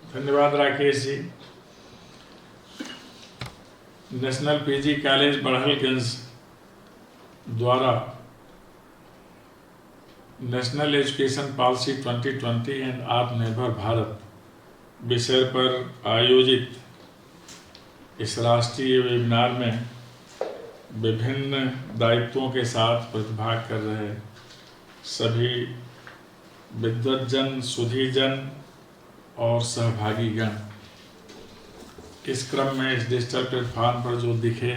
धन्यवाद Rakesh ji. National PG college Barhalganj द्वारा national education policy 2020 and आत्मनिर्भर भारत विषय पर आयोजित इस राष्ट्रीय वेबिनार में विभिन्न दायित्वों के साथ प्रतिभाग कर रहे सभी विद्वज्जन, सुधीजन और सहभागीगण, इस क्रम में इस डिजिटल प्लेटफॉर्म पर जो दिखे,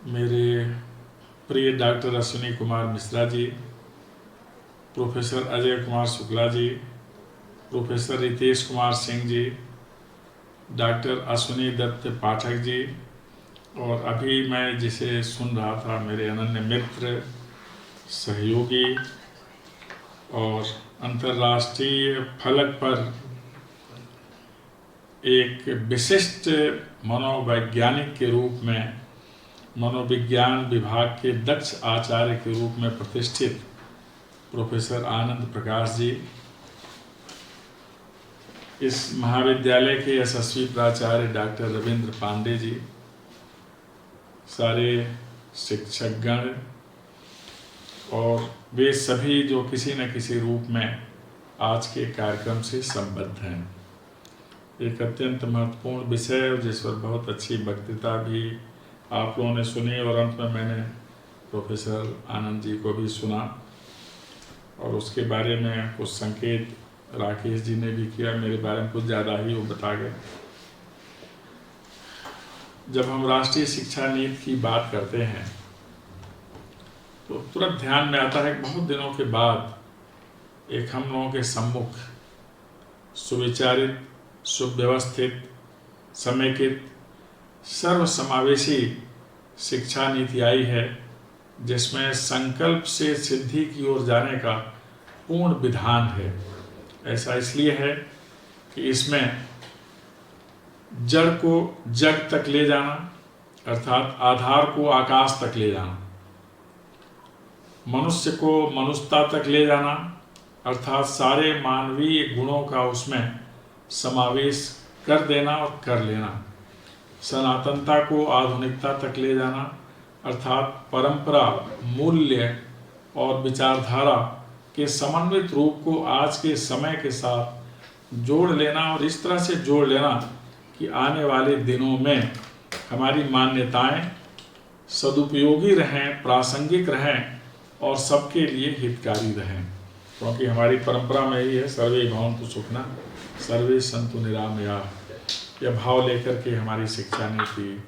मेरे प्रिय doctor Ashwini Kumar Mishra ji, professor Ajay Kumar Shukla ji, professor Ritesh Kumar Singh ji, doctor Ashwini Dutt Pathak ji, और अभी मैं जिसे सुन रहा था मेरे अनन्य मित्र, सहयोगी और अंतर्राष्ट्रीय फलक पर एक विशिष्ट मनोवैज्ञानिक के रूप में, मनोविज्ञान विभाग के दक्ष आचार्य के रूप में प्रतिष्ठित प्रोफेसर आनंद प्रकाश जी, इस महाविद्यालय के यशस्वी प्राचार्य डॉक्टर रविंद्र पांडे जी, सारे शिक्षकगण और वे सभी जो किसी न किसी रूप में आज के कार्यक्रम से संबद्ध हैं। एक अत्यंत महत्वपूर्ण विषय जिस पर बहुत अच्छी वक्तृता भी आप लोगों ने सुनी और अंत में मैंने प्रोफेसर आनंद जी को भी सुना और उसके बारे में कुछ संकेत राकेश जी ने भी किया, मेरे बारे में कुछ ज़्यादा ही वो बता गए। जब हम राष्ट्रीय शिक्षा नीति की बात करते हैं तो तुरंत ध्यान में आता है कि बहुत दिनों के बाद एक हम लोगों के सम्मुख सुविचारित, सुव्यवस्थित, समेकित, सर्वसमावेशी शिक्षा नीति आई है, जिसमें संकल्प से सिद्धि की ओर जाने का पूर्ण विधान है। ऐसा इसलिए है कि इसमें जड़ को जग तक ले जाना, अर्थात आधार को आकाश तक ले जाना, मनुष्य को मनुष्यता तक ले जाना, अर्थात सारे मानवीय गुणों का उसमें समावेश कर देना और कर लेना, सनातनता को आधुनिकता तक ले जाना, अर्थात परंपरा, मूल्य और विचारधारा के समन्वित रूप को आज के समय के साथ जोड़ लेना और इस तरह से जोड़ लेना कि आने वाले दिनों में हमारी मान्यताएं सदुपयोगी रहें, प्रासंगिक रहें और सबके लिए हितकारी रहें। क्योंकि हमारी परंपरा में ही है सर्वे भवन्तु सुखिनः सर्वे सन्तु निरामयाः। यह भाव लेकर के हमारी शिक्षा नीति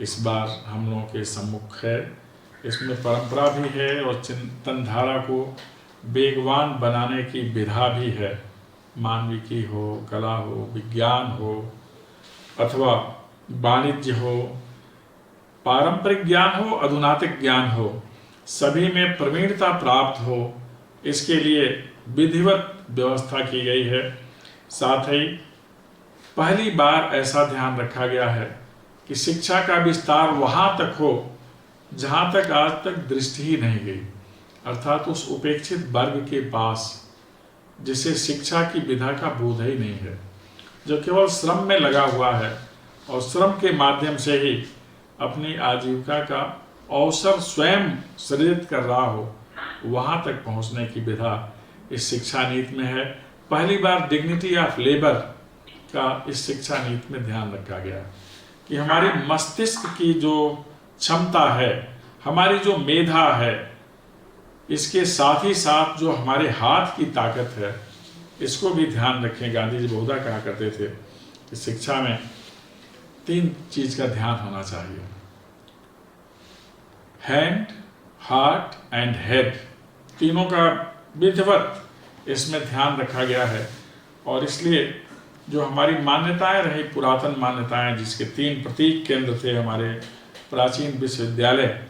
इस बार हम लोगों के सम्मुख है। इसमें परंपरा भी है और चिंतन धारा को वेगवान बनाने की विधा भी है। मानविकी हो, कला हो, विज्ञान हो अथवा वाणिज्य हो, पारंपरिक ज्ञान हो, अधुनातिक ज्ञान हो, सभी में प्रवीणता प्राप्त हो, इसके लिए विधिवत व्यवस्था की गई है। साथ ही पहली बार ऐसा ध्यान रखा गया है कि शिक्षा का विस्तार वहाँ तक हो जहाँ तक आज तक दृष्टि ही नहीं गई, अर्थात उस उपेक्षित वर्ग के पास जिसे शिक्षा की विधा का बोध ही नहीं है, जो केवल श्रम में लगा हुआ है और श्रम के माध्यम से ही अपनी आजीविका का अवसर स्वयं सृजित कर रहा हो, वहाँ तक पहुँचने की विधा इस शिक्षा नीति में है। पहली बार डिग्निटी ऑफ लेबर का इस शिक्षा नीति में ध्यान रखा गया कि हमारे मस्तिष्क की जो क्षमता है, हमारी जो मेधा है, इसके साथ ही साथ जो हमारे हाथ की ताकत है, इसको भी ध्यान रखें। गांधी जी बहुधा कहा करते थे कि शिक्षा में 3 चीज का ध्यान होना चाहिए, हैंड, हार्ट एंड हेड। तीनों का विधिवत इसमें ध्यान रखा गया है और इसलिए जो हमारी मान्यताएं रही, पुरातन मान्यताएं, जिसके 3 प्रतीक केंद्र थे हमारे प्राचीन विश्वविद्यालय,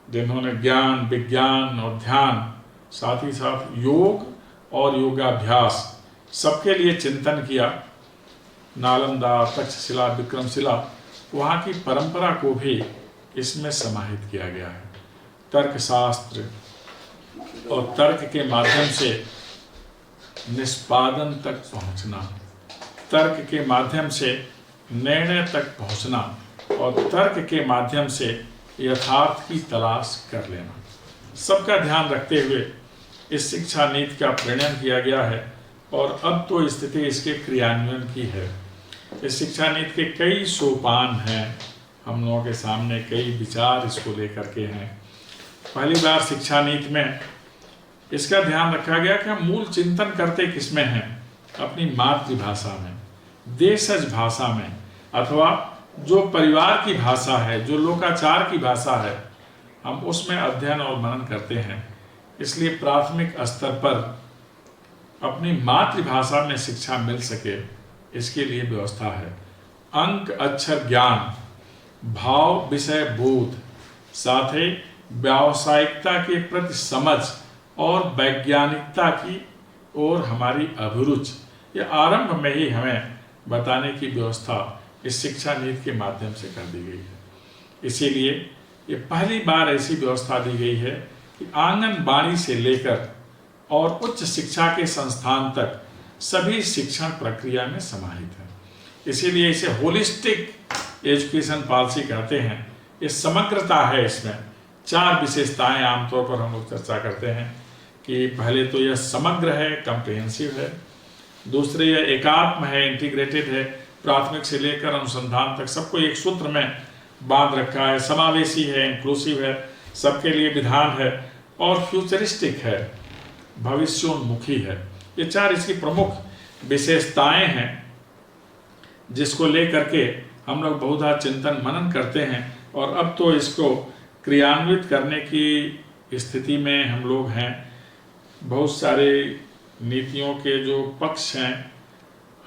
जिन्होंने ज्ञान, विज्ञान और ध्यान, साथ ही साथ योग और योगाभ्यास सबके लिए चिंतन किया, नालंदा, तक्षशिला, विक्रमशिला, वहाँ की परंपरा को भी इसमें समाहित किया गया है। तर्कशास्त्र और तर्क के माध्यम से निष्पादन तक पहुंचना, तर्क के माध्यम से निर्णय तक पहुंचना और तर्क के माध्यम से यथार्थ की तलाश कर लेना, सबका ध्यान रखते हुए इस शिक्षा नीति का प्रणयन किया गया है। और अब तो स्थिति इसके क्रियान्वयन की है। इस शिक्षा नीति के कई सोपान हैं, हम लोगों के सामने कई विचार इसको लेकर के हैं। पहली बार शिक्षा नीति में इसका ध्यान रखा गया कि हम मूल चिंतन करते किसमें हैं, अपनी मातृभाषा में, देशज भाषा में, अथवा जो परिवार की भाषा है, जो लोकाचार की भाषा है, हम उसमें अध्ययन और मनन करते हैं। इसलिए प्राथमिक स्तर पर अपनी मातृभाषा में शिक्षा मिल सके, इसके लिए व्यवस्था है। अंक अक्षर ज्ञान, भाव विषय बोध, साथ ही व्यावसायिकता के प्रति समझ और वैज्ञानिकता की ओर हमारी अभिरुचि, यह आरंभ में ही हमें बताने की व्यवस्था इस शिक्षा नीति के माध्यम से कर दी गई है। इसीलिए ये पहली बार ऐसी व्यवस्था दी गई है कि आंगनबाड़ी से लेकर और उच्च शिक्षा के संस्थान तक सभी शिक्षण प्रक्रिया में समाहित है। इसीलिए इसे होलिस्टिक एजुकेशन पॉलिसी कहते हैं। ये समग्रता है, इसमें 4 विशेषताएं आमतौर पर हम लोग चर्चा करते हैं कि पहले तो यह समग्र है, कम्प्रिहेंसिव है। दूसरे यह एकात्म है, इंटीग्रेटेड है, प्राथमिक से लेकर अनुसंधान तक सबको एक सूत्र में बांध रखा है। समावेशी है, इंक्लूसिव है, सबके लिए विधान है और फ्यूचरिस्टिक है, भविष्योन्मुखी है। ये 4 इसकी प्रमुख विशेषताएं हैं जिसको लेकर के हम लोग बहुधा चिंतन मनन करते हैं। और अब तो इसको क्रियान्वित करने की स्थिति में हम लोग हैं। बहुत सारे नीतियों के जो पक्ष हैं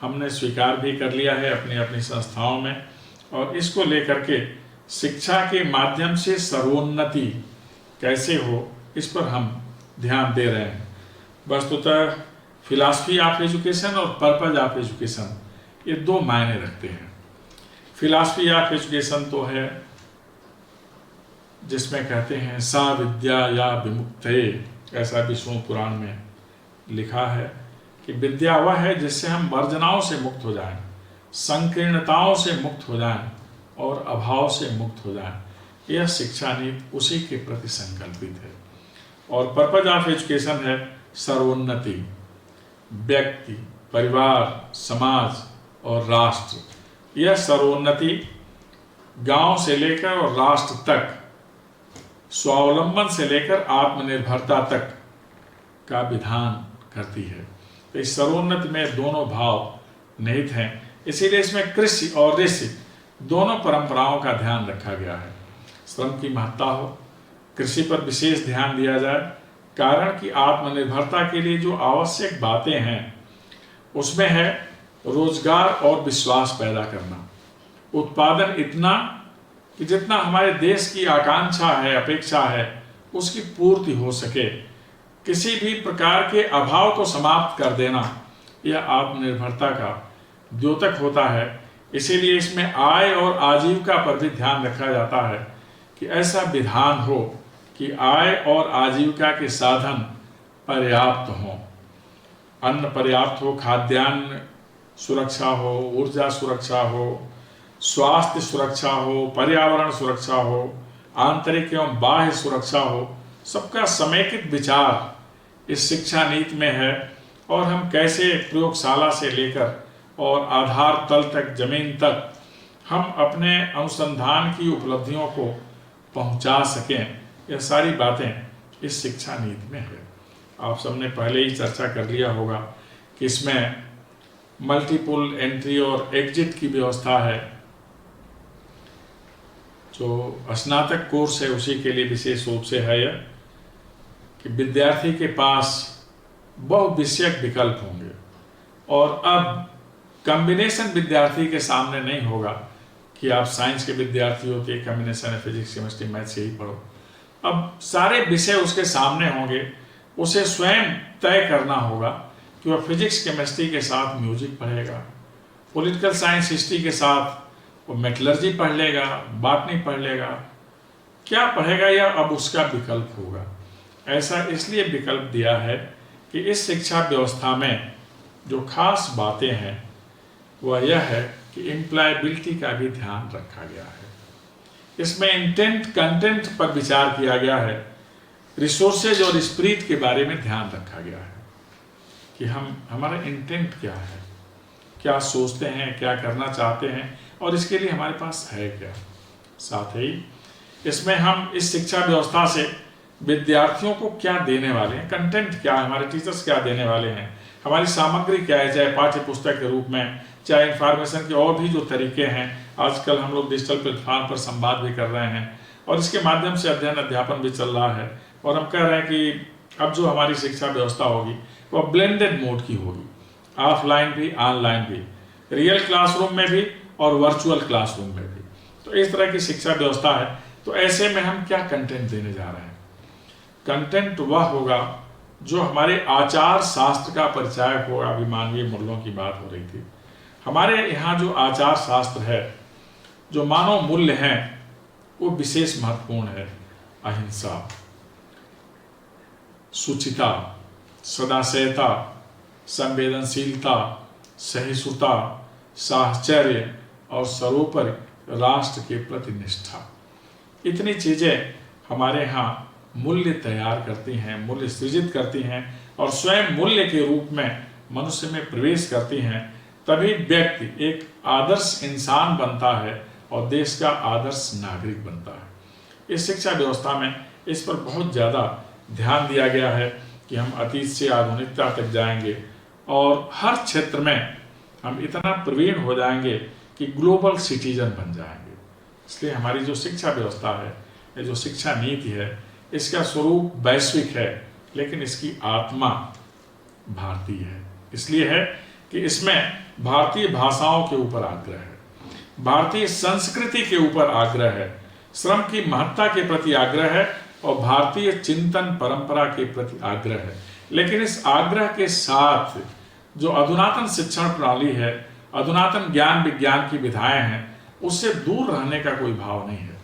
हमने स्वीकार भी कर लिया है अपनी अपनी संस्थाओं में, और इसको लेकर के शिक्षा के माध्यम से सर्वोन्नति कैसे हो, इस पर हम ध्यान दे रहे हैं। वस्तुतः फिलॉसफी ऑफ एजुकेशन और पर्पज ऑफ एजुकेशन ये 2 मायने रखते हैं। फिलॉसफी ऑफ एजुकेशन तो है जिसमें कहते हैं सा विद्या या विमुक्ते, ऐसा विष्णु पुराण में लिखा है कि विद्या वह है जिससे हम वर्जनाओं से मुक्त हो जाएं, संकीर्णताओं से मुक्त हो जाएं और अभाव से मुक्त हो जाएं। यह शिक्षा नीति उसी के प्रति संकल्पित है। और पर्पज ऑफ एजुकेशन है सर्वोन्नति, व्यक्ति, परिवार, समाज और राष्ट्र। यह सर्वोन्नति गांव से लेकर और राष्ट्र तक, स्वावलंबन से लेकर आत्मनिर्भरता तक का विधान करती है। तो इस सर्वोन्नति में दोनों भाव निहित हैं। इसीलिए इसमें कृषि और ऋषि दोनों परंपराओं का ध्यान रखा गया है। श्रम की महत्ता हो, कृषि पर विशेष ध्यान दिया जाए, कारण कि आत्मनिर्भरता के लिए जो आवश्यक बातें हैं उसमें है रोजगार और विश्वास पैदा करना, उत्पादन इतना कि जितना हमारे देश की आकांक्षा है, अपेक्षा है, उसकी पूर्ति हो सके, किसी भी प्रकार के अभाव को समाप्त कर देना, यह आत्मनिर्भरता का द्योतक होता है। इसीलिए इसमें आय और आजीविका पर भी ध्यान रखा जाता है कि ऐसा विधान हो कि आय और आजीविका के साधन पर्याप्त हों, अन्न पर्याप्त हो, खाद्यान्न सुरक्षा हो, ऊर्जा सुरक्षा हो, स्वास्थ्य सुरक्षा हो, पर्यावरण सुरक्षा हो, आंतरिक एवं बाह्य सुरक्षा हो, सबका समेकित विचार इस शिक्षा नीति में है। और हम कैसे प्रयोगशाला से लेकर और आधार तल तक, जमीन तक हम अपने अनुसंधान की उपलब्धियों को पहुंचा सकें, यह सारी बातें इस शिक्षा नीति में है। आप सबने पहले ही चर्चा कर लिया होगा कि इसमें मल्टीपल एंट्री और एग्जिट की व्यवस्था है। जो स्नातक कोर्स है उसी के लिए विशेष रूप से है यह कि विद्यार्थी के पास बहुविषयक विकल्प होंगे। और अब कॉम्बिनेशन विद्यार्थी के सामने नहीं होगा कि आप साइंस के विद्यार्थी हो तो एक कॉम्बिनेशन है फिजिक्स, केमिस्ट्री, मैथ से ही पढ़ो। अब सारे विषय उसके सामने होंगे, उसे स्वयं तय करना होगा कि वह फिजिक्स केमिस्ट्री के साथ म्यूजिक पढ़ेगा, पॉलिटिकल साइंस हिस्ट्री के साथ वो मेटलर्जी पढ़ लेगा, बॉटनी पढ़ लेगा, क्या पढ़ेगा, यह अब उसका विकल्प होगा। ऐसा इसलिए विकल्प दिया है कि इस शिक्षा व्यवस्था में जो खास बातें हैं वह यह है कि एम्प्लॉयबिलिटी का भी ध्यान रखा गया है। इसमें इंटेंट कंटेंट पर विचार किया गया है, रिसोर्सेज और स्पिरिट के बारे में ध्यान रखा गया है कि हमारा इंटेंट क्या है, क्या सोचते हैं, क्या करना चाहते हैं और इसके लिए हमारे पास है क्या। साथ ही इसमें हम इस शिक्षा व्यवस्था से विद्यार्थियों को क्या देने वाले हैं, कंटेंट क्या है, हमारे टीचर्स क्या देने वाले हैं, हमारी सामग्री क्या है, चाहे पाठ्य पुस्तक के रूप में, चाहे इंफॉर्मेशन के और भी जो तरीके हैं। आजकल हम लोग डिजिटल प्लेटफॉर्म पर संवाद भी कर रहे हैं और इसके माध्यम से अध्ययन अध्यापन भी चल रहा है और हम कह रहे हैं कि अब जो हमारी शिक्षा व्यवस्था होगी वह ब्लेंडेड मोड की होगी, ऑफलाइन भी ऑनलाइन भी, रियल क्लासरूम में भी और वर्चुअल क्लासरूम में भी। तो इस तरह की शिक्षा व्यवस्था है। तो ऐसे में हम क्या कंटेंट देने जा रहे हैं? कंटेंट वह होगा जो हमारे आचार शास्त्र का परिचायक होगा। अभी मानवीय मूल्यों की बात हो रही थी। हमारे यहाँ जो आचार शास्त्र है, जो मानव मूल्य हैं, वो विशेष महत्वपूर्ण है। अहिंसा, शुचिता, सदाशयता, संवेदनशीलता, सहिष्णुता, साहचर्य और सर्वोपरि राष्ट्र के प्रति निष्ठा। इतनी चीजें हमारे यहाँ मूल्य तैयार करती हैं, मूल्य सृजित करती हैं और स्वयं मूल्य के रूप में मनुष्य में प्रवेश करती हैं। तभी व्यक्ति एक आदर्श इंसान बनता है और देश का आदर्श नागरिक बनता है। इस शिक्षा व्यवस्था में इस पर बहुत ज़्यादा ध्यान दिया गया है कि हम अतीत से आधुनिकता तक जाएंगे और हर क्षेत्र में हम इतना प्रवीण हो जाएंगे कि ग्लोबल सिटीजन बन जाएंगे। इसलिए हमारी जो शिक्षा व्यवस्था है, ये जो शिक्षा नीति है, इसका स्वरूप वैश्विक है लेकिन इसकी आत्मा भारतीय है। इसलिए है कि इसमें भारतीय भाषाओं के ऊपर आग्रह है, भारतीय संस्कृति के ऊपर आग्रह है, श्रम की महत्ता के प्रति आग्रह है और भारतीय चिंतन परंपरा के प्रति आग्रह है। लेकिन इस आग्रह के साथ जो अधुनातन शिक्षण प्रणाली है, अधुनातन ज्ञान विज्ञान की विधाएं हैं, उससे दूर रहने का कोई भाव नहीं है।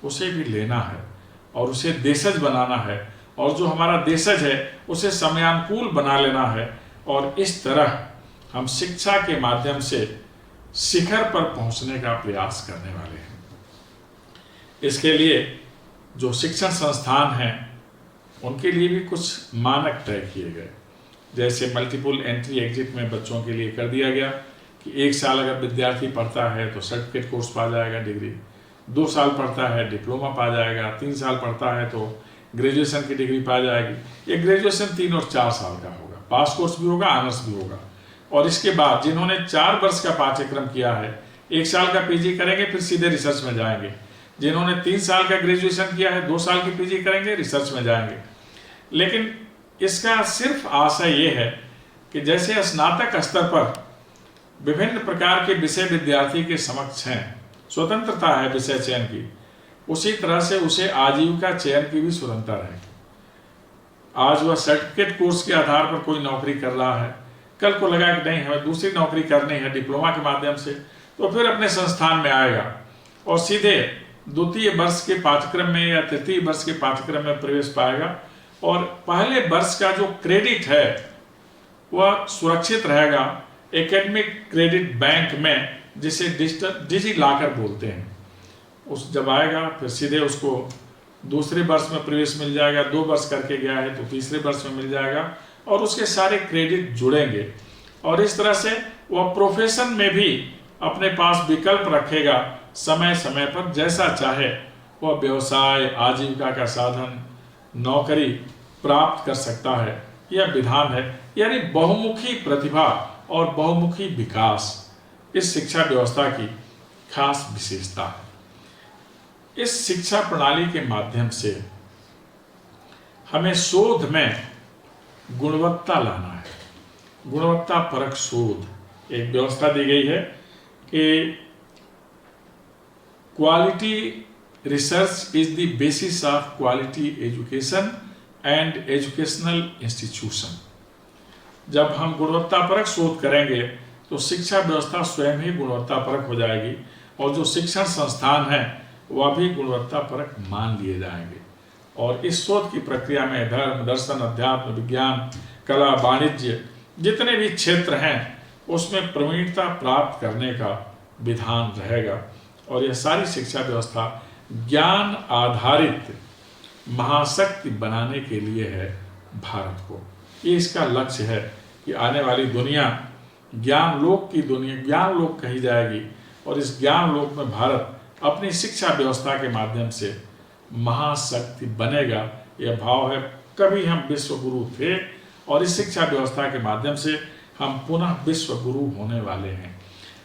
उसे भी लेना है और उसे देशज बनाना है और जो हमारा देशज है उसे समयानुकूल बना लेना है और इस तरह हम शिक्षा के माध्यम से शिखर पर पहुंचने का प्रयास करने वाले हैं। इसके लिए जो शिक्षण संस्थान हैं उनके लिए भी कुछ मानक तय किए गए। जैसे मल्टीपल एंट्री एग्जिट में बच्चों के लिए कर दिया गया कि 1 साल अगर विद्यार्थी पढ़ता है तो सर्टिफिकेट कोर्स पा जाएगा, डिग्री, 2 साल पढ़ता है डिप्लोमा पा जाएगा, 3 साल पढ़ता है तो ग्रेजुएशन की डिग्री पा जाएगी। ये ग्रेजुएशन 3 और 4 साल का होगा, पास कोर्स भी होगा, ऑनर्स भी होगा। और इसके बाद जिन्होंने 4 वर्ष का पाठ्यक्रम किया है, 1 साल का पीजी करेंगे, फिर सीधे रिसर्च में जाएंगे। जिन्होंने 3 साल का ग्रेजुएशन किया है, 2 साल की पीजी करेंगे, रिसर्च में जाएंगे। लेकिन इसका सिर्फ आशय ये है कि जैसे स्नातक स्तर पर विभिन्न प्रकार के विषय विद्यार्थी के समक्ष हैं, स्वतंत्रता है विषय चयन की, उसी तरह से उसे आजीविका चयन की भी स्वतंत्रता रहेगी। आज वह सर्टिफिकेट कोर्स के आधार पर कोई नौकरी कर रहा है, कल को लगा कि नहीं हमें दूसरी नौकरी करनी है डिप्लोमा के माध्यम से, तो फिर अपने संस्थान में आएगा और सीधे 2य वर्ष के पाठ्यक्रम में या 3य वर्ष के पाठ्यक्रम में प्रवेश पाएगा और पहले वर्ष का जो क्रेडिट है वह सुरक्षित रहेगा एकेडमिक क्रेडिट बैंक में, जिसे डिजी लॉकर बोलते हैं। उस जब आएगा फिर सीधे उसको दूसरे वर्ष में प्रवेश मिल जाएगा, 2 वर्ष करके गया है तो तीसरे वर्ष में मिल जाएगा और उसके सारे क्रेडिट जुड़ेंगे और इस तरह से वह प्रोफेशन में भी अपने पास विकल्प रखेगा। समय समय पर जैसा चाहे वह व्यवसाय, आजीविका का साधन, नौकरी प्राप्त कर सकता है। यह विधान है, यानी बहुमुखी प्रतिभा और बहुमुखी विकास इस शिक्षा व्यवस्था की खास विशेषता है। इस शिक्षा प्रणाली के माध्यम से हमें शोध में गुणवत्ता लाना है, गुणवत्ता परक शोध। एक व्यवस्था दी गई है कि quality research is the basis of quality education and educational institution. जब हम गुणवत्ता परक शोध करेंगे तो शिक्षा व्यवस्था स्वयं ही गुणवत्ता परक हो जाएगी और जो शिक्षण संस्थान हैं वह भी गुणवत्ता परक मान लिए जाएंगे। और इस शोध की प्रक्रिया में धर्म, दर्शन, अध्यात्म, विज्ञान कला, वाणिज्य, जितने भी क्षेत्र हैं उसमें प्रवीणता प्राप्त करने का विधान रहेगा। और यह सारी शिक्षा व्यवस्था ज्ञान आधारित महाशक्ति बनाने के लिए है भारत को। ये इसका लक्ष्य है कि आने वाली दुनिया ज्ञान लोक की दुनिया, ज्ञान लोक कही जाएगी, और इस ज्ञान लोक में भारत अपनी शिक्षा व्यवस्था के माध्यम से महाशक्ति बनेगा। यह भाव है। कभी हम विश्व गुरु थे और इस शिक्षा व्यवस्था के माध्यम से हम पुनः विश्व गुरु होने वाले हैं।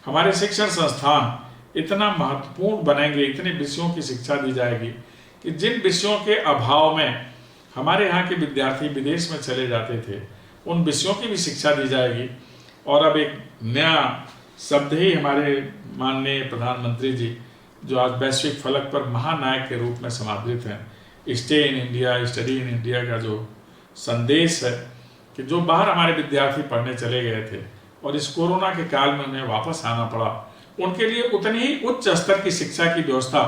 हमारे शिक्षण संस्थान इतना महत्वपूर्ण बनेंगे, इतने विषयों की शिक्षा दी जाएगी कि जिन विषयों के अभाव में हमारे यहाँ के विद्यार्थी विदेश में चले जाते थे, उन विषयों की भी शिक्षा दी जाएगी। और अब एक नया शब्द ही हमारे माननीय प्रधानमंत्री जी, जो आज वैश्विक फलक पर महानायक के रूप में समादृत हैं, stay in India, study in India का जो संदेश है कि जो बाहर हमारे विद्यार्थी पढ़ने चले गए थे और इस कोरोना के काल में उन्हें वापस आना पड़ा, उनके लिए उतनी ही उच्च स्तर की शिक्षा की व्यवस्था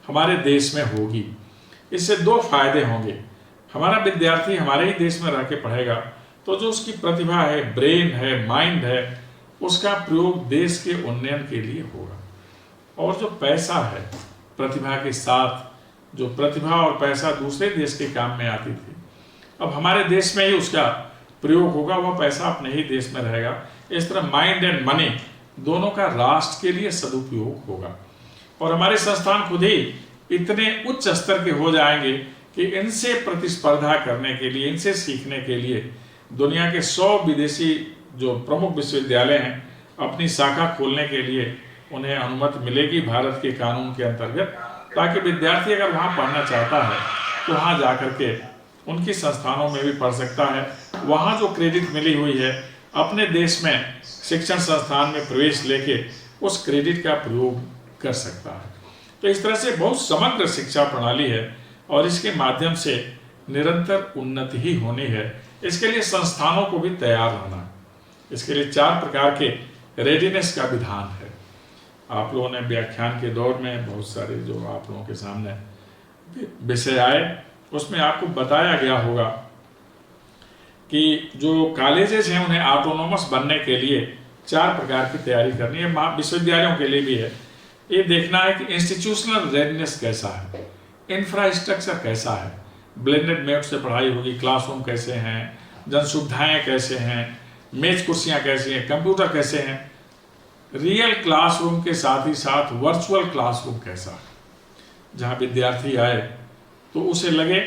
हमारे देश में होगी। इससे दो फायदे होंगे। हमारा विद्यार्थी हमारे ही देश में रह के पढ़ेगा तो जो उसकी प्रतिभा है, ब्रेन है, माइंड है, उसका प्रयोग देश के उन्नयन के लिए होगा। और जो पैसा है, प्रतिभा के साथ जो प्रतिभा और पैसा दूसरे देश के काम में आती थी, अब हमारे देश में ही उसका प्रयोग होगा, वह पैसा अपने ही देश में रहेगा। इस तरह माइंड एंड मनी दोनों का राष्ट्र के लिए सदुपयोग होगा। और हमारे संस्थान खुद ही इतने उच्च स्तर के हो जाएंगे कि इनसे प्रतिस्पर्धा करने के लिए, इनसे सीखने के लिए दुनिया के 100 विदेशी जो प्रमुख विश्वविद्यालय हैं, अपनी शाखा खोलने के लिए उन्हें अनुमति मिलेगी भारत के कानून के अंतर्गत, ताकि विद्यार्थी अगर वहाँ पढ़ना चाहता है तो वहाँ जाकर के उनकी संस्थानों में भी पढ़ सकता है। वहाँ जो क्रेडिट मिली हुई है, अपने देश में शिक्षण संस्थान में प्रवेश लेके उस क्रेडिट का प्रयोग कर सकता है। तो इस तरह से बहुत समग्र शिक्षा प्रणाली है और इसके माध्यम से निरंतर उन्नति ही होनी है। इसके लिए संस्थानों को भी तैयार रहना है। इसके लिए 4 प्रकार के रेडीनेस का विधान है। आप लोगों ने व्याख्यान के दौर में बहुत सारे जो आप लोगों के सामने विषय आए, उसमें आपको बताया गया होगा कि जो कॉलेजेस हैं उन्हें ऑटोनोमस बनने के लिए 4 प्रकार की तैयारी करनी है। विश्वविद्यालयों के लिए भी है। ये देखना है कि इंस्टीट्यूशनल रेडीनेस कैसा है, इंफ्रास्ट्रक्चर कैसा है, ब्लेंडेड मेथड से पढ़ाई होगी, क्लासरूम कैसे हैं, जन सुविधाएँ कैसे हैं, मेज कुर्सियाँ कैसी हैं, कंप्यूटर कैसे हैं, रियल क्लासरूम के साथ ही साथ वर्चुअल क्लासरूम कैसा है, जहाँ विद्यार्थी आए तो उसे लगे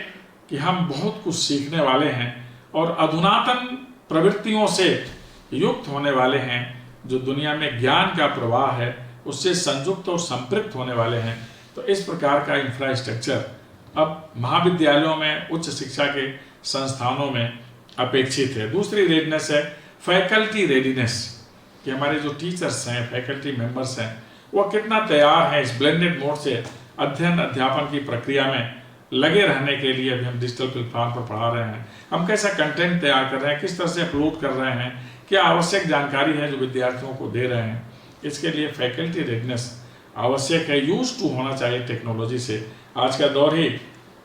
कि हम बहुत कुछ सीखने वाले हैं और अधुनातन प्रवृत्तियों से युक्त होने वाले हैं, जो दुनिया में ज्ञान का प्रवाह है उससे संयुक्त और संपृक्त होने वाले हैं। तो इस प्रकार का इंफ्रास्ट्रक्चर अब महाविद्यालयों में, उच्च शिक्षा के संस्थानों में अपेक्षित है। दूसरी रेडीनेस है फैकल्टी रेडीनेस, कि हमारे जो टीचर्स हैं, फैकल्टी मेंबर्स हैं, वो कितना तैयार हैं इस ब्लेंडेड मोड से अध्ययन अध्यापन की प्रक्रिया में लगे रहने के लिए। अभी हम डिजिटल प्लेटफॉर्म पर पढ़ा रहे हैं, हम कैसा कंटेंट तैयार कर रहे हैं, किस तरह से अपलोड कर रहे हैं, क्या आवश्यक जानकारी है जो विद्यार्थियों को दे रहे हैं। इसके लिए फैकल्टी रेडीनेस आवश्यक है, यूज टू होना चाहिए टेक्नोलॉजी से। आज का दौर ही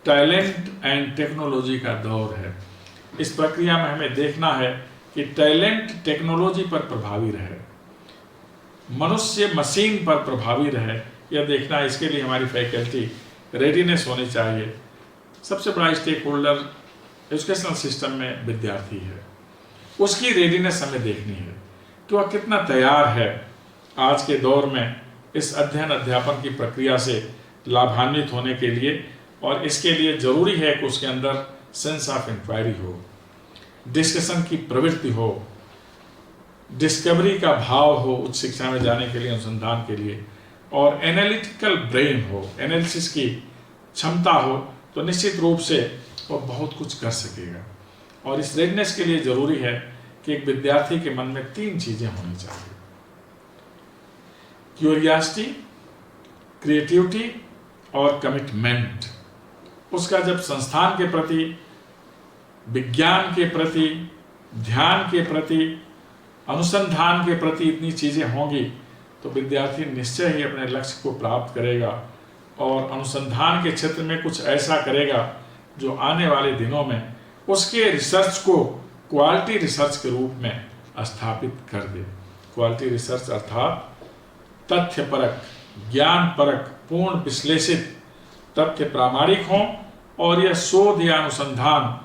टैलेंट एंड टेक्नोलॉजी का दौर है। इस प्रक्रिया में हमें देखना है कि टैलेंट टेक्नोलॉजी पर प्रभावी रहे, मनुष्य मशीन पर प्रभावी रहे, यह देखना है। इसके लिए हमारी फैकल्टी रेडीनेस होनी चाहिए। सबसे बड़ा स्टेक होल्डर एजुकेशनल सिस्टम में विद्यार्थी है, उसकी रेडीनेस हमें देखनी है कि वह कितना तैयार है आज के दौर में इस अध्ययन अध्यापन की प्रक्रिया से लाभान्वित होने के लिए। और इसके लिए जरूरी है कि उसके अंदर सेंस ऑफ इंक्वायरी हो, डिस्कशन की प्रवृत्ति हो, डिस्कवरी का भाव हो उच्च शिक्षा में जाने के लिए, अनुसंधान के लिए, और एनालिटिकल ब्रेन हो, एनालिसिस की क्षमता हो, तो निश्चित रूप से वो बहुत कुछ कर सकेगा। और इस रेडनेस के लिए जरूरी है कि एक विद्यार्थी के मन में 3 चीजें होनी चाहिए: क्यूरियोसिटी, क्रिएटिविटी और कमिटमेंट। उसका जब संस्थान के प्रति, विज्ञान के प्रति, ध्यान के प्रति, अनुसंधान के प्रति इतनी चीजें होंगी तो विद्यार्थी निश्चय ही अपने लक्ष्य को प्राप्त करेगा और अनुसंधान के क्षेत्र में कुछ ऐसा करेगा जो आने वाले दिनों में उसके रिसर्च को क्वालिटी रिसर्च के रूप में स्थापित कर दे। क्वालिटी रिसर्च अर्थात तथ्यपरक, ज्ञानपरक, पूर्ण विश्लेषित, तथ्य प्रामाणिक हो और यह शोध या अनुसंधान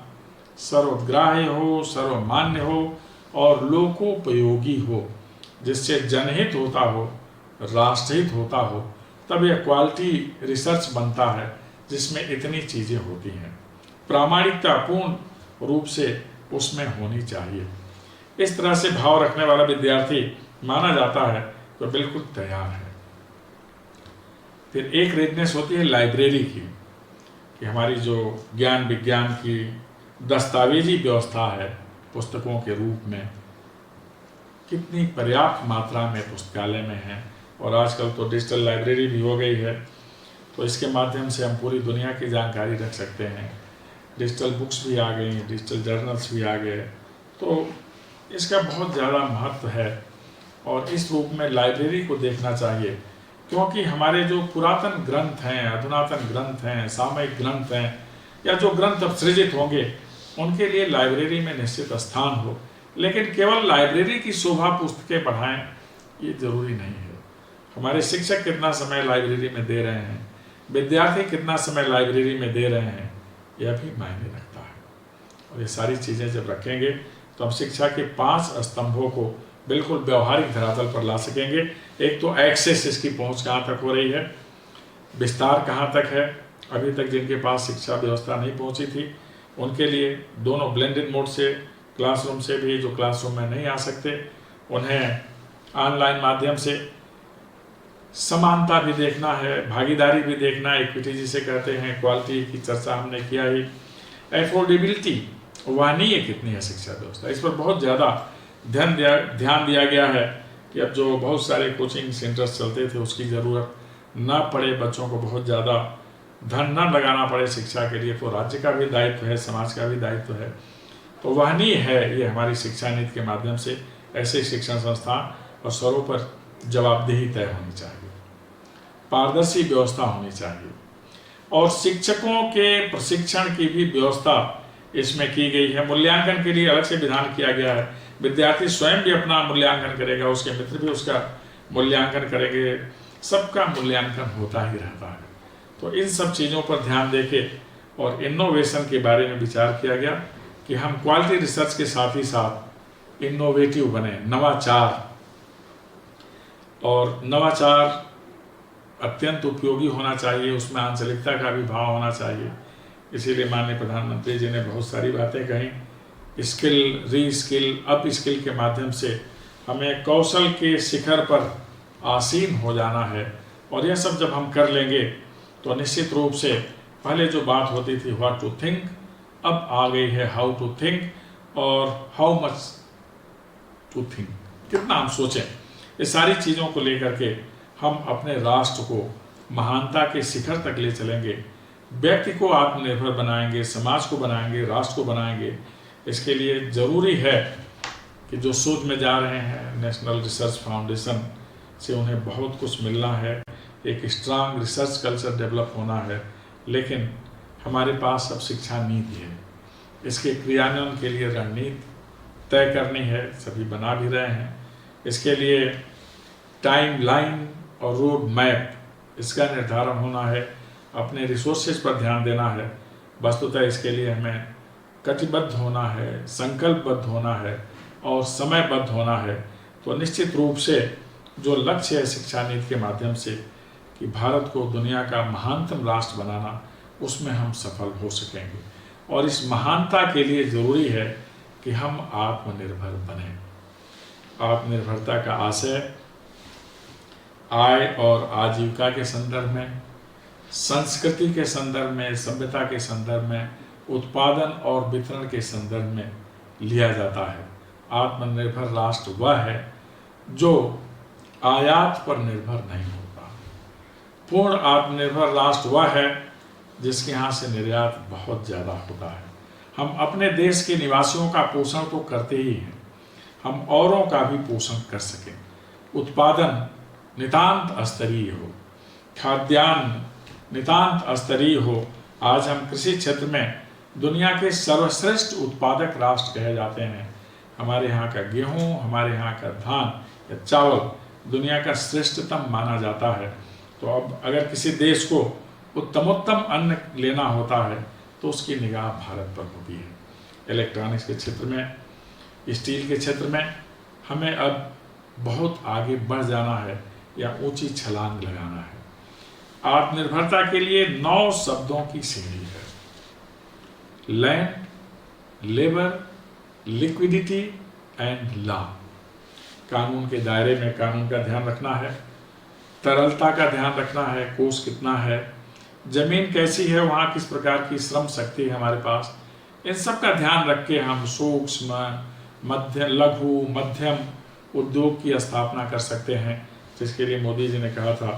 सर्वग्राह्य हो, सर्वमान्य हो और लोकोपयोगी हो, जिससे जनहित होता हो, राष्ट्रहित होता हो, तब यह क्वालिटी रिसर्च बनता है जिसमें इतनी चीज़ें होती हैं। प्रामाणिकता पूर्ण रूप से उसमें होनी चाहिए। इस तरह से भाव रखने वाला विद्यार्थी माना जाता है तो बिल्कुल तैयार है। फिर एक रेडनेस होती है लाइब्रेरी की, कि हमारी जो ज्ञान विज्ञान की दस्तावेजी व्यवस्था है पुस्तकों के रूप में, कितनी पर्याप्त मात्रा में पुस्तकालय में है। और आजकल तो डिजिटल लाइब्रेरी भी हो गई है, तो इसके माध्यम से हम पूरी दुनिया की जानकारी रख सकते हैं। डिजिटल बुक्स भी आ गई, डिजिटल जर्नल्स भी आ गए, तो इसका बहुत ज़्यादा महत्व है और इस रूप में लाइब्रेरी को देखना चाहिए। क्योंकि हमारे जो पुरातन ग्रंथ हैं, अधुनातन ग्रंथ हैं, सामयिक ग्रंथ हैं, या जो ग्रंथ अब सृजित होंगे, उनके लिए लाइब्रेरी में निश्चित स्थान हो। लेकिन केवल लाइब्रेरी की शोभा पुस्तकें बढ़ाएं, ये जरूरी नहीं है। हमारे शिक्षक कितना समय लाइब्रेरी में दे रहे हैं, विद्यार्थी कितना समय लाइब्रेरी में दे रहे हैं, यह भी मायने रखता है। और ये सारी चीज़ें जब रखेंगे तो हम शिक्षा के 5 स्तंभों को बिल्कुल व्यवहारिक धरातल पर ला सकेंगे। एक तो एक्सेस, इसकी पहुंच कहाँ तक हो रही है, विस्तार कहाँ तक है। अभी तक जिनके पास शिक्षा व्यवस्था नहीं पहुंची थी, उनके लिए दोनों ब्लेंडेड मोड से, क्लासरूम से भी, जो क्लासरूम में नहीं आ सकते उन्हें ऑनलाइन माध्यम से समानता भी देखना है, भागीदारी भी देखना है, इक्विटी जिसे कहते हैं, क्वालिटी की चर्चा हमने किया ही। एफोर्डेबिलिटी, वाहनीय कितनी है शिक्षा व्यवस्था, इस पर बहुत ज़्यादा ध्यान दिया गया है कि अब जो बहुत सारे कोचिंग सेंटर्स चलते थे उसकी ज़रूरत ना पड़े, बच्चों को बहुत ज़्यादा धन ना लगाना पड़े शिक्षा के लिए। तो राज्य का भी दायित्व है, समाज का भी दायित्व है, तो वाहनीय है ये हमारी शिक्षा नीति के माध्यम से। ऐसे शिक्षण संस्थान और स्तरों पर जवाबदेही तय होनी चाहिए, पारदर्शी व्यवस्था होनी चाहिए और शिक्षकों के प्रशिक्षण की भी व्यवस्था इसमें की गई है। मूल्यांकन के लिए अलग से विधान किया गया है। विद्यार्थी स्वयं भी अपना मूल्यांकन करेगा, उसके मित्र भी उसका मूल्यांकन करेंगे, सबका मूल्यांकन होता ही रहता है। तो इन सब चीज़ों पर ध्यान देके और इनोवेशन के बारे में विचार किया गया कि हम क्वालिटी रिसर्च के साथ ही साथ इनोवेटिव बने, नवाचार, और नवाचार अत्यंत उपयोगी होना चाहिए, उसमें आंचलिकता का भी भाव होना चाहिए। इसीलिए माननीय प्रधानमंत्री जी ने बहुत सारी बातें कही। स्किल, री स्किल, अप स्किल के माध्यम से हमें कौशल के शिखर पर आसीन हो जाना है। और यह सब जब हम कर लेंगे तो निश्चित रूप से पहले जो बात होती थी व्हाट टू थिंक, अब आ गई है हाउ टू थिंक और हाउ मच टू थिंक, कितना हम सोचें। ये सारी चीज़ों को लेकर के हम अपने राष्ट्र को महानता के शिखर तक ले चलेंगे, व्यक्ति को आत्मनिर्भर बनाएंगे, समाज को बनाएंगे, राष्ट्र को बनाएंगे। इसके लिए ज़रूरी है कि जो शोध में जा रहे हैं नेशनल रिसर्च फाउंडेशन से, उन्हें बहुत कुछ मिलना है, एक स्ट्रांग रिसर्च कल्चर डेवलप होना है। लेकिन हमारे पास अब शिक्षा नीति है, इसके क्रियान्वयन के लिए रणनीति तय करनी है, सभी बना भी रहे हैं। इसके लिए टाइम लाइन और रोड मैप, इसका निर्धारण होना है, अपने रिसोर्सेज पर ध्यान देना है। वस्तुतः इसके लिए हमें कटिबद्ध होना है, संकल्पबद्ध होना है और समयबद्ध होना है। तो निश्चित रूप से जो लक्ष्य है शिक्षा नीति के माध्यम से कि भारत को दुनिया का महानतम राष्ट्र बनाना, उसमें हम सफल हो सकेंगे। और इस महानता के लिए ज़रूरी है कि हम आत्मनिर्भर बनें। आत्मनिर्भरता का आशय आय और आजीविका के संदर्भ में, संस्कृति के संदर्भ में, सभ्यता के संदर्भ में, उत्पादन और वितरण के संदर्भ में लिया जाता है। आत्मनिर्भर राष्ट्र वह है जो आयात पर निर्भर नहीं होता। पूर्ण आत्मनिर्भर राष्ट्र वह है जिसके यहाँ से निर्यात बहुत ज़्यादा होता है। हम अपने देश के निवासियों का पोषण तो करते ही हैं, हम औरों का भी पोषण कर सकें। उत्पादन नितांत स्तरीय हो, खाद्यान्न नितांत स्तरीय हो। आज हम कृषि क्षेत्र में दुनिया के सर्वश्रेष्ठ उत्पादक राष्ट्र कहे जाते हैं। हमारे यहाँ का गेहूँ, हमारे यहाँ का धान या चावल दुनिया का श्रेष्ठतम माना जाता है। तो अब अगर किसी देश को उत्तमोत्तम अन्न लेना होता है तो उसकी निगाह भारत पर होती है। इलेक्ट्रॉनिक्स के क्षेत्र में, स्टील के क्षेत्र में हमें अब बहुत आगे बढ़ जाना है या ऊंची छलांग लगाना है। आत्मनिर्भरता के लिए 9 शब्दों की सीढ़ी है। Land, labour, liquidity and law. कानून के दायरे में कानून का ध्यान रखना है, तरलता का ध्यान रखना है, कोष कितना है, जमीन कैसी है, वहाँ किस प्रकार की श्रम शक्ति है हमारे पास, इन सब का ध्यान रख के हम सूक्ष्म, मध्य, लघु, मध्यम उद्योग की स्थापना कर सकते हैं, जिसके लिए मोदी जी ने कहा था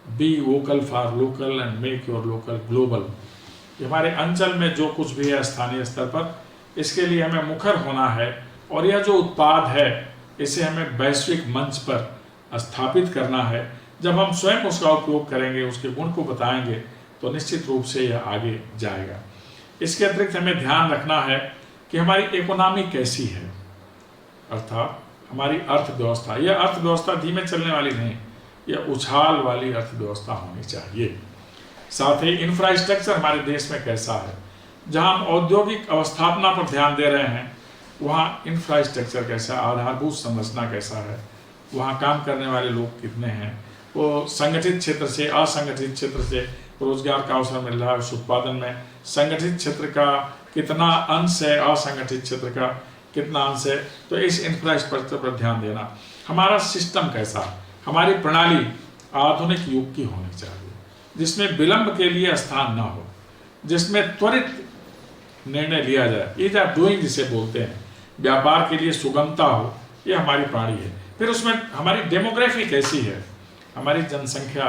be vocal for local and make your local global. हमारे अंचल में जो कुछ भी है स्थानीय स्तर पर, इसके लिए हमें मुखर होना है और यह जो उत्पाद है इसे हमें वैश्विक मंच पर स्थापित करना है। जब हम स्वयं उसका उपयोग करेंगे, उसके गुण को बताएंगे, तो निश्चित रूप से यह आगे जाएगा। इसके अतिरिक्त हमें ध्यान रखना है कि हमारी इकोनॉमी कैसी है, अर्थात हमारी अर्थव्यवस्था। यह अर्थव्यवस्था धीमे चलने वाली नहीं, यह उछाल वाली अर्थव्यवस्था होनी चाहिए। साथ ही इंफ्रास्ट्रक्चर हमारे देश में कैसा है। जहां हम औद्योगिक अवस्थापना पर ध्यान दे रहे हैं, वहाँ इंफ्रास्ट्रक्चर कैसा, आधारभूत संरचना कैसा है, वहाँ काम करने वाले लोग कितने हैं, वो संगठित क्षेत्र से असंगठित क्षेत्र से रोजगार का अवसर मिल रहा है उस उत्पादन में, संगठित क्षेत्र का कितना अंश है, असंगठित क्षेत्र का कितना अंश है। तो इस इंफ्रास्ट्रक्चर पर ध्यान देना। हमारा सिस्टम कैसा, हमारी प्रणाली आधुनिक युग की होनी चाहिए, जिसमें विलंब के लिए स्थान न हो, जिसमें त्वरित निर्णय लिया जाए, ईज ऑफ डूइंग जिसे बोलते हैं, व्यापार के लिए सुगमता हो, ये हमारी प्रणाली है। फिर उसमें हमारी डेमोग्राफी कैसी है, हमारी जनसंख्या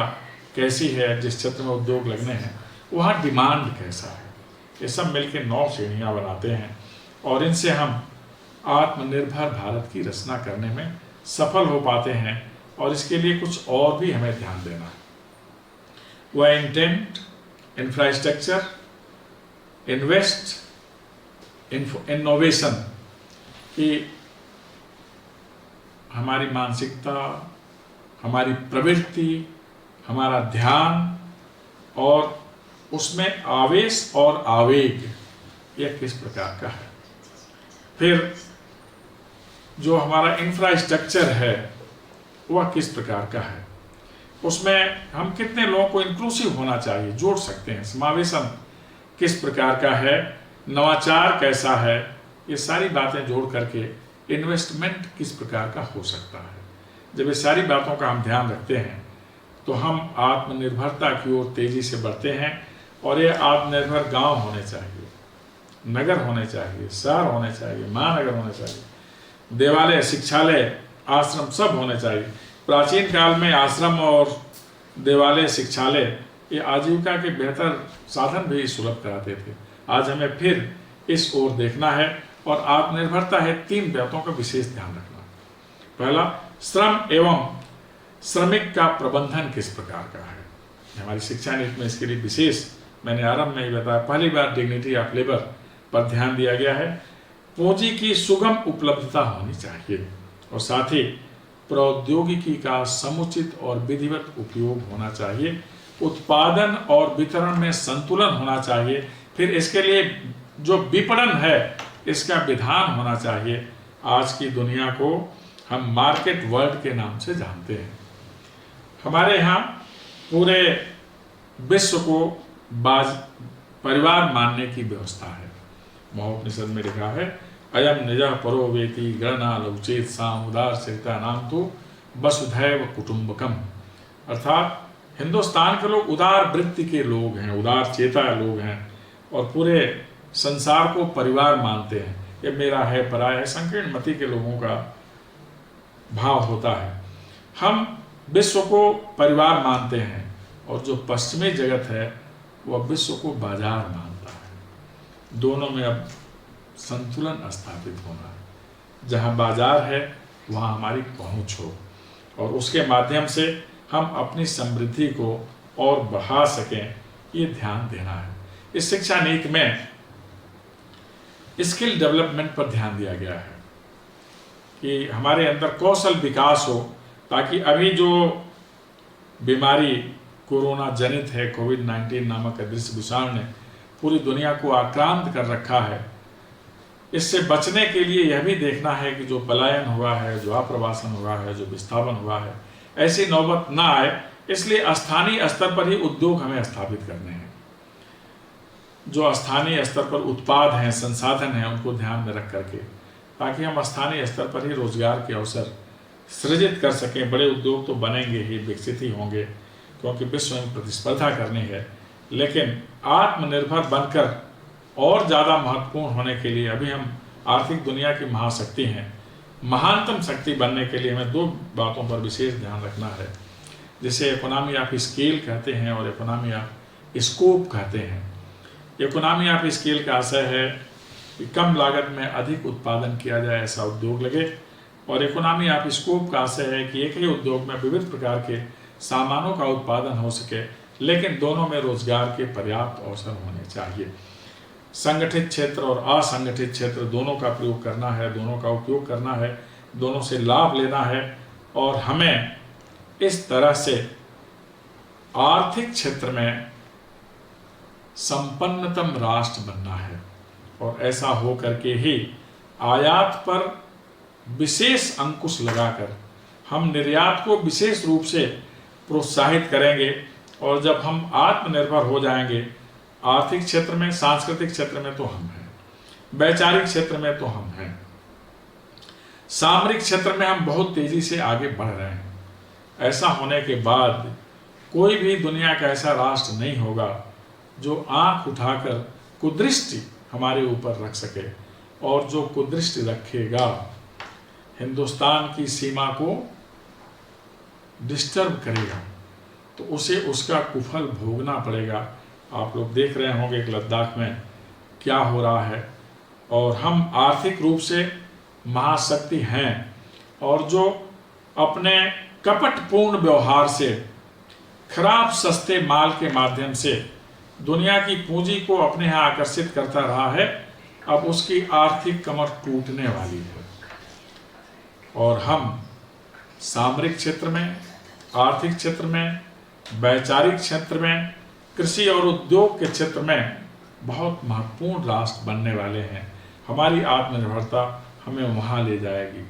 कैसी है, जिस क्षेत्र में उद्योग लगने हैं वहाँ डिमांड कैसा है, ये सब मिलकर 9 श्रेणियाँ बनाते हैं और इनसे हम आत्मनिर्भर भारत की रचना करने में सफल हो पाते हैं। और इसके लिए कुछ और भी हमें ध्यान देना है, वह इंटेंट, इंफ्रास्ट्रक्चर, इन्वेस्ट, इनोवेशन की हमारी मानसिकता, हमारी प्रवृत्ति, हमारा ध्यान और उसमें आवेश और आवेग यह किस प्रकार का है। फिर जो हमारा इंफ्रास्ट्रक्चर है वह किस प्रकार का है, उसमें हम कितने लोगों को इंक्लूसिव होना चाहिए, जोड़ सकते हैं, समावेशन किस प्रकार का है, नवाचार कैसा है, ये सारी बातें जोड़ करके इन्वेस्टमेंट किस प्रकार का हो सकता है। जब ये सारी बातों का हम ध्यान रखते हैं तो हम आत्मनिर्भरता की ओर तेजी से बढ़ते हैं। और ये आत्मनिर्भर गांव होने चाहिए, नगर होने चाहिए, शहर होने चाहिए, महानगर होने चाहिए, देवालय, शिक्षालय, आश्रम सब होने चाहिए। प्राचीन काल में आश्रम और देवालय, शिक्षालय ये आजीविका के बेहतर साधन भी सुलभ कराते थे। आज हमें फिर इस ओर देखना है और आत्मनिर्भरता है 3 बातों का विशेष ध्यान रखना। पहला, श्रम एवं श्रमिक का प्रबंधन किस प्रकार का है। हमारी शिक्षा नीति में इसके लिए विशेष, मैंने आरंभ में ही बताया, पहली बार डिग्निटी ऑफ लेबर पर ध्यान दिया गया है। पूंजी की सुगम उपलब्धता होनी चाहिए और साथ ही प्रौद्योगिकी का समुचित और विधिवत उपयोग होना चाहिए। उत्पादन और वितरण में संतुलन होना चाहिए। फिर इसके लिए जो विपणन है इसका विधान होना चाहिए। आज की दुनिया को हम मार्केट वर्ल्ड के नाम से जानते हैं। हमारे यहाँ पूरे विश्व को परिवार मानने की व्यवस्था है। महोपनिषद में लिखा है, अयम निजः परो वेति गणना लौचेत साम उदार चरिता नाम तो वसुधैव कुटुंबकम। अर्थात हिंदुस्तान के लोग उदार वृत्ति के लोग हैं, उदार चेता लोग हैं और पूरे संसार को परिवार मानते हैं। ये मेरा है, पराया है, संकीर्ण मति के लोगों का भाव होता है। हम विश्व को परिवार मानते हैं और जो पश्चिमी जगत है वह विश्व को बाजार मानता है। दोनों में अब संतुलन स्थापित होना है। जहाँ बाजार है वहाँ हमारी पहुँच हो और उसके माध्यम से हम अपनी समृद्धि को और बढ़ा सकें, ये ध्यान देना है। इस शिक्षा नीति में स्किल डेवलपमेंट पर ध्यान दिया गया है कि हमारे अंदर कौशल विकास हो, ताकि अभी जो बीमारी कोरोना जनित है, कोविड-19 नामक अदृश्य विषाणु ने पूरी दुनिया को आक्रांत कर रखा है, इससे बचने के लिए यह भी देखना है कि जो पलायन हुआ है, जो आप्रवासन हुआ है, जो विस्थापन हुआ है, ऐसी नौबत ना आए। इसलिए स्थानीय स्तर पर ही उद्योग हमें स्थापित करने हैं। जो स्थानीय स्तर पर उत्पाद हैं, संसाधन हैं, उनको ध्यान में रख करके, ताकि हम स्थानीय स्तर पर ही रोजगार के अवसर सृजित कर सकें। बड़े उद्योग तो बनेंगे ही, विकसित ही होंगे, क्योंकि विश्व में प्रतिस्पर्धा करनी है। लेकिन आत्मनिर्भर बनकर और ज़्यादा महत्वपूर्ण होने के लिए अभी हम आर्थिक दुनिया की महाशक्ति हैं। महानतम शक्ति बनने के लिए हमें दो बातों पर विशेष ध्यान रखना है, जिसे इकोनॉमी ऑफ स्केल कहते हैं और इकोनॉमी ऑफ स्कोप कहते हैं। इकोनॉमी ऑफ स्केल का आशय है कि कम लागत में अधिक उत्पादन किया जाए, ऐसा उद्योग लगे, और इकोनॉमी ऑफ स्कोप का आशय है कि एक ही उद्योग में विविध प्रकार के सामानों का उत्पादन हो सके, लेकिन दोनों में रोजगार के पर्याप्त अवसर होने चाहिए। संगठित क्षेत्र और असंगठित क्षेत्र दोनों का प्रयोग करना है, दोनों का उपयोग करना है, दोनों से लाभ लेना है, और हमें इस तरह से आर्थिक क्षेत्र में संपन्नतम राष्ट्र बनना है। और ऐसा हो करके ही आयात पर विशेष अंकुश लगाकर हम निर्यात को विशेष रूप से प्रोत्साहित करेंगे। और जब हम आत्मनिर्भर हो जाएंगे, आर्थिक क्षेत्र में, सांस्कृतिक क्षेत्र में तो हम हैं, वैचारिक क्षेत्र में तो हम हैं, सामरिक क्षेत्र में हम बहुत तेजी से आगे बढ़ रहे हैं। ऐसा होने के बाद कोई भी दुनिया का ऐसा राष्ट्र नहीं होगा जो आंख उठाकर कुदृष्टि हमारे ऊपर रख सके, और जो कुदृष्टि रखेगा हिंदुस्तान की सीमा को डिस्टर्ब करेगा, तो उसे उसका कुफल भोगना पड़ेगा। आप लोग देख रहे होंगे कि लद्दाख में क्या हो रहा है, और हम आर्थिक रूप से महाशक्ति हैं, और जो अपने कपटपूर्ण व्यवहार से, खराब सस्ते माल के माध्यम से दुनिया की पूंजी को अपने यहाँ आकर्षित करता रहा है, अब उसकी आर्थिक कमर टूटने वाली है। और हम सामरिक क्षेत्र में, आर्थिक क्षेत्र में, वैचारिक क्षेत्र में, कृषि और उद्योग के क्षेत्र में बहुत महत्वपूर्ण राष्ट्र बनने वाले हैं। हमारी आत्मनिर्भरता हमें वहाँ ले जाएगी।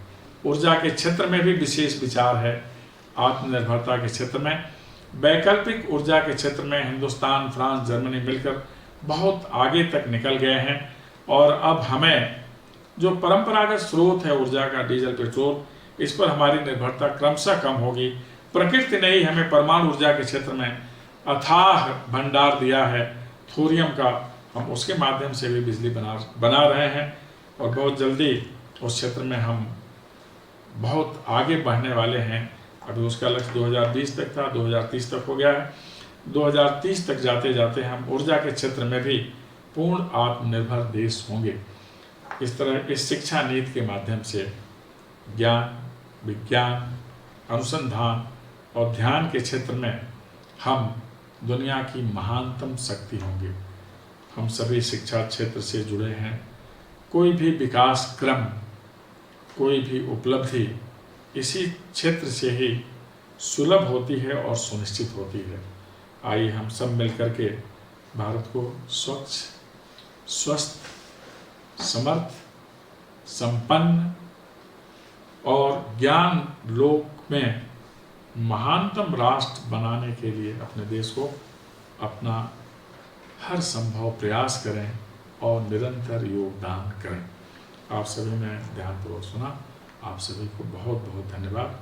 ऊर्जा के क्षेत्र में भी विशेष विचार है। आत्मनिर्भरता के क्षेत्र में, वैकल्पिक ऊर्जा के क्षेत्र में हिंदुस्तान, फ्रांस, जर्मनी मिलकर बहुत आगे तक निकल गए हैं, और अब हमें जो परंपरागत स्रोत है ऊर्जा का, डीजल, पेट्रोल, इस पर हमारी निर्भरता क्रमशः कम होगी। प्रकृति ने ही हमें परमाणु ऊर्जा के क्षेत्र में अथाह भंडार दिया है थोरियम का, हम उसके माध्यम से भी बिजली बना रहे हैं, और बहुत जल्दी उस क्षेत्र में हम बहुत आगे बढ़ने वाले हैं। अभी उसका लक्ष्य 2020 तक था, 2030 तक हो गया है। 2030 तक जाते जाते हम ऊर्जा के क्षेत्र में भी पूर्ण आत्मनिर्भर देश होंगे। इस तरह इस शिक्षा नीति के माध्यम से ज्ञान, विज्ञान, अनुसंधान और ध्यान के क्षेत्र में हम दुनिया की महानतम शक्ति होंगे। हम सभी शिक्षा क्षेत्र से जुड़े हैं। कोई भी विकास क्रम, कोई भी उपलब्धि इसी क्षेत्र से ही सुलभ होती है और सुनिश्चित होती है। आइए हम सब मिलकर के भारत को स्वच्छ, स्वस्थ, समर्थ, संपन्न और ज्ञान लोक में महानतम राष्ट्र बनाने के लिए अपने देश को अपना हर संभव प्रयास करें और निरंतर योगदान करें। आप सभी ने ध्यानपूर्वक सुना। आप सभी को बहुत बहुत धन्यवाद।